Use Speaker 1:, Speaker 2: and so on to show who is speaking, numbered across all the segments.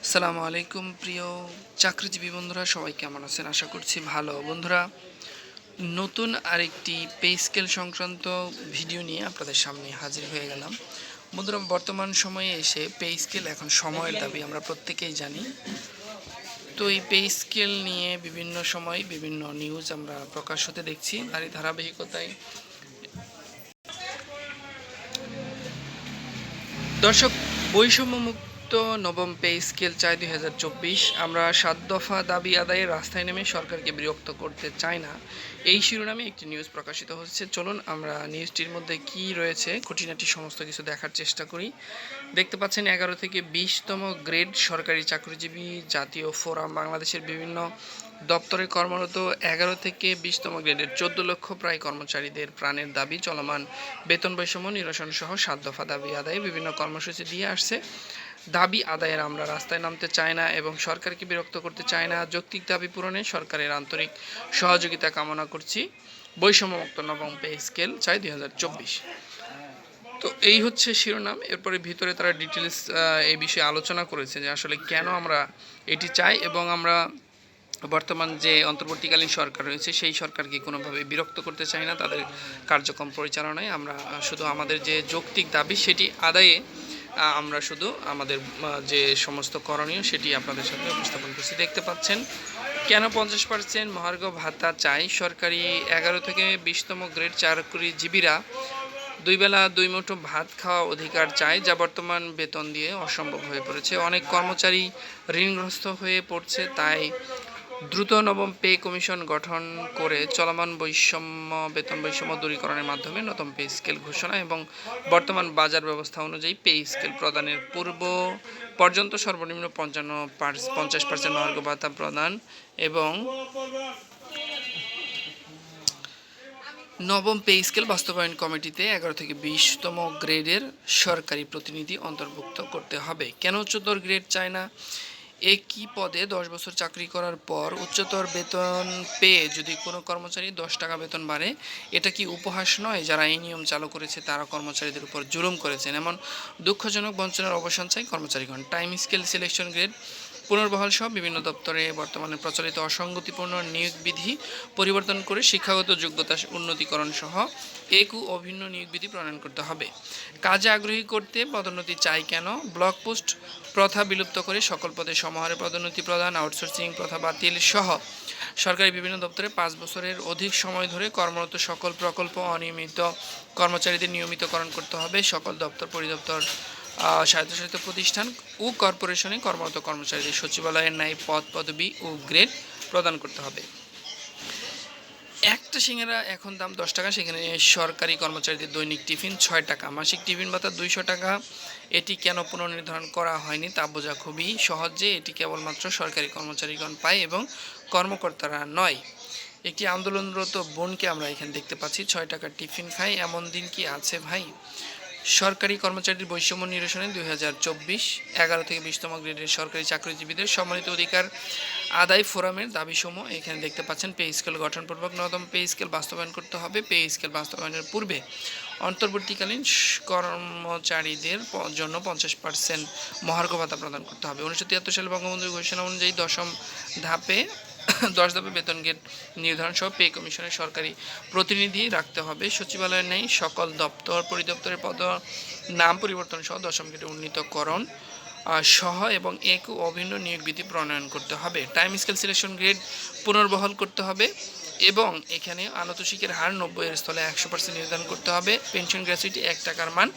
Speaker 1: আসসালামু আলাইকুম প্রিয় চাকরিজীবী বন্ধুরা, সবাই কেমন আছেন? আশা করছি ভালো। বন্ধুরা, নতুন আরেকটি পে স্কেল সংক্রান্ত ভিডিও নিয়ে আপনাদের সামনে হাজির হয়ে গেলাম। বন্ধুরা, বর্তমান সময়ে এসে পে স্কেল এখন সময়ের দাবি, আমরা প্রত্যেকেই জানি। তো এই পে স্কেল নিয়ে বিভিন্ন সময় বিভিন্ন নিউজ আমরা প্রকাশ হতে দেখছি। তারই ধারাবাহিকতায় দর্শক, বৈষম্যমুক্ত নবম পে স্কেল চাই 2024। আমরা 7 দফা দাবি আদায়ে রাস্তায় নেমে সরকারকে বিরক্ত করতে চাই না, এই শিরোনামে একটি নিউজ প্রকাশিত হচ্ছে। চলুন আমরা নিউজটির মধ্যে কি রয়েছে খুঁটিনাটি সমস্ত কিছু দেখার চেষ্টা করি। দেখতে পাচ্ছেন 11 থেকে 20তম গ্রেড সরকারি চাকরিজীবী জাতীয় ফোরাম বাংলাদেশের বিভিন্ন দপ্তরে কর্মরত 11 থেকে 20তম গ্রেডের 14 লক্ষ প্রায় কর্মচারীদের প্রাণের দাবি চলমান বেতন বৈষম্য নিরসন সহ 7 দফা দাবি আদায়ে বিভিন্ন কর্মসূচি দিয়ে আসছে। দাবি আদায়ের আমরা রাস্তায় নামতে চাই না এবং সরকারকে বিরক্ত করতে চাই না। যৌক্তিক দাবি পূরণে সরকারের আন্তরিক সহযোগিতা কামনা করছি। বৈষম্যমুক্ত নবম পে স্কেল চাই 2024। তো এই হচ্ছে শিরোনাম। এরপরে ভিতরে তারা ডিটেলস এই বিষয়ে আলোচনা করেছে যে আসলে কেন আমরা এটি চাই এবং আমরা বর্তমান যে অন্তর্বর্তীকালীন সরকার রয়েছে সেই সরকারকে কোনোভাবে বিরক্ত করতে চাই না তাদের কার্যক্রম পরিচালনায়। আমরা শুধু আমাদের যে যৌক্তিক দাবি সেটি আদায়ে আমরা শুধু আমাদের যে সমস্ত করণীয় সেটি আপনাদের সাথে উপস্থাপন করছি। দেখতে পাচ্ছেন কেন 50% মহার্ঘ ভাতা চাই সরকারি 11 থেকে 20তম গ্রেড চাকরিজীবীরা 2 বেলা 2 মুঠো ভাত খাওয়া অধিকার চায়, যা বর্তমান বেতন দিয়ে অসম্ভব হয়ে পড়েছে। অনেক কর্মচারী ঋণগ্রস্ত হয়ে পড়ছে, তাই দ্রুত নবম পে কমিশন গঠন করে চলমান বেতন বৈষম্য দূরীকরণের মাধ্যমে নতুন পে স্কেল ঘোষণা এবং বর্তমান বাজার ব্যবস্থা অনুযায়ী পে স্কেল প্রদানের পূর্ব পর্যন্ত সর্বনিম্ন 50% মহার্ঘ ভাতা প্রদান এবং নবম পে স্কেল বাস্তবায়ন কমিটিতে 11 থেকে 20তম গ্রেডের সরকারি প্রতিনিধি অন্তর্ভুক্ত করতে হবে। কেন উচ্চতর গ্রেড চায় না? একই পদে 10 বছর চাকরি করার পর উচ্চতর বেতন পেয়ে যদি কোনো কর্মচারী 10 টাকা বেতন বাড়ে, এটা কি উপহাস নয়? যারা এই নিয়ম চালু করেছে তারা কর্মচারীদের উপর জুলুম করেছেন। এমন দুঃখজনক বঞ্চনার অবসান চাই কর্মচারীগণ। টাইম স্কেল সিলেকশন গ্রেড পুনর্বহাল সহ বিভিন্ন দপ্তরে বর্তমানে প্রচলিত অসঙ্গতিপূর্ণ নিয়োগ বিধি পরিবর্তন করে শিক্ষাগত যোগ্যতা উন্নতিকরণ সহ এক ও অভিন্ন নিয়োগ বিধি প্রণয়ন করতে হবে। কাজে আগ্রহী করতে পদোন্নতি চাই কেন? ব্লক পোস্ট প্রথা বিলুপ্ত করে সকল পদে সমাহারে পদোন্নতি প্রদান, আউটসোর্সিং প্রথা বাতিল সহ সরকারি বিভিন্ন দপ্তরে 5 বছরের অধিক সময় ধরে কর্মরত সকল প্রকল্প অনিয়মিত কর্মচারীদের নিয়মিতকরণ করতে হবে। সকল দপ্তর পরিদপ্তর স্বায়ত্তশাসিত প্রতিষ্ঠান ও কর্পোরেশনে কর্মরত কর্মচারীদের সচিবালয়ের ন্যায় পদ পদবি ও গ্রেড প্রদান করতে হবে। একটা সিঙ্গারা এখন দাম 10 টাকা, সেখানে সরকারি কর্মচারীদের দৈনিক টিফিন 6 টাকা, মাসিক টিফিন ভাতা 200 টাকা। এটি কেন পুনর্নির্ধারণ করা হয়নি তা বোঝা খুবই সহজ যে এটি কেবলমাত্র সরকারি কর্মচারীগণ পায় এবং কর্মকর্তারা নয়। একটি আন্দোলনরত বোনকে আমরা এখানে দেখতে পাচ্ছি 6 টাকার টিফিন খাই, এমন দিন কি আছে ভাই? সরকারি কর্মচারীর বৈষম্য নিরসনে 2024 11 থেকে 20তম গ্রেডের সরকারি চাকরিজীবীদের সম্মানিত অধিকার আদায় ফোরামের দাবিসমূহ এখানে দেখতে পাচ্ছেন। পে স্কেল গঠনপূর্বক নবম পে স্কেল বাস্তবায়ন করতে হবে। পে স্কেল বাস্তবায়নের পূর্বে অন্তর্বর্তীকালীন কর্মচারীদের জন্য 50% মহার্ঘ ভাতা প্রদান করতে হবে। 1973 সালে বঙ্গবন্ধুর ঘোষণা অনুযায়ী 10ম ধাপে 10 ধাপে বেতন গ্রেড নির্ধারণ সহ পে কমিশনের সরকারি প্রতিনিধি রাখতে হবে। সচিবালয়ের নেই সকল দপ্তর পরিদপ্তরের পদ নাম পরিবর্তন সহ 10ম গ্রেডে উন্নীতকরণ সহ এবং এক অভিন্ন নিয়োগ বিধি প্রণয়ন করতে হবে। টাইম স্কেল সিলেকশন গ্রেড পুনর্বহাল করতে হবে এবং এখানে আনতোষিকের হার 90-এর স্থলে 100% নির্ধারণ করতে হবে। পেনশন গ্র্যাচুইটি 1 টাকার মান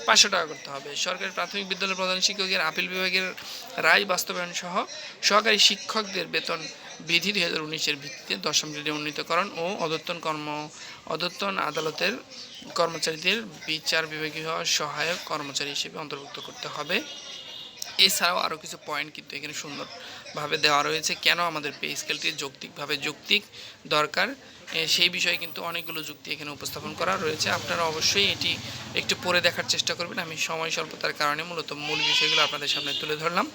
Speaker 1: 500 টাকা করতে হবে। সরকারি প্রাথমিক বিদ্যালয়ের প্রধান শিক্ষকের আপিল বিভাগের রায় বাস্তবায়ন সহ সহকারী শিক্ষকদের বেতন বিধি 2019-এর ভিত্তিতে 10ম গ্রেডে উন্নীতকরণ ও অধস্তন আদালতের কর্মচারীদের বিচার বিভাগীয় সহায়ক কর্মচারী হিসেবে অন্তর্ভুক্ত করতে হবে। এছাড়াও আরও কিছু পয়েন্ট কিন্তু এখানে সুন্দরভাবে দেওয়া রয়েছে কেন আমাদের পে স্কেলটি যৌক্তিক দরকার, সেই বিষয়ে কিন্তু অনেকগুলো যুক্তি এখানে উপস্থাপন করা রয়েছে। আপনারা অবশ্যই এটি একটু পড়ে দেখার চেষ্টা করবেন। আমি সময় স্বল্পতার কারণে মূলত মূল বিষয়গুলো আপনাদের সামনে তুলে ধরলাম।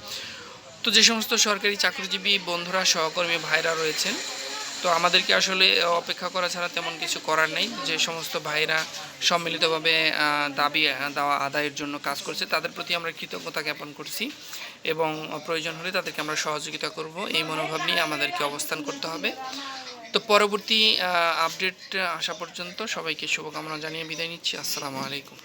Speaker 1: তো যে সমস্ত সরকারি চাকরিজীবী বন্ধুরা সহকর্মী ভাইরা রয়েছেন তো আমাদেরকে আসলে অপেক্ষা করা ছাড়া তেমন কিছু করার নেই। যে সমস্ত ভাইরা সম্মিলিতভাবে দাবি দেওয়া আদায়ের জন্য কাজ করছে তাদের প্রতি আমরা কৃতজ্ঞতা জ্ঞাপন করছি এবং প্রয়োজন হলে তাদেরকে আমরা সহযোগিতা করব, এই মনোভাব নিয়ে আমাদেরকে অবস্থান করতে হবে। তো পরবর্তী আপডেট আসা পর্যন্ত সবাইকে শুভকামনা জানিয়ে বিদায় নিচ্ছি। আসসালামু আলাইকুম।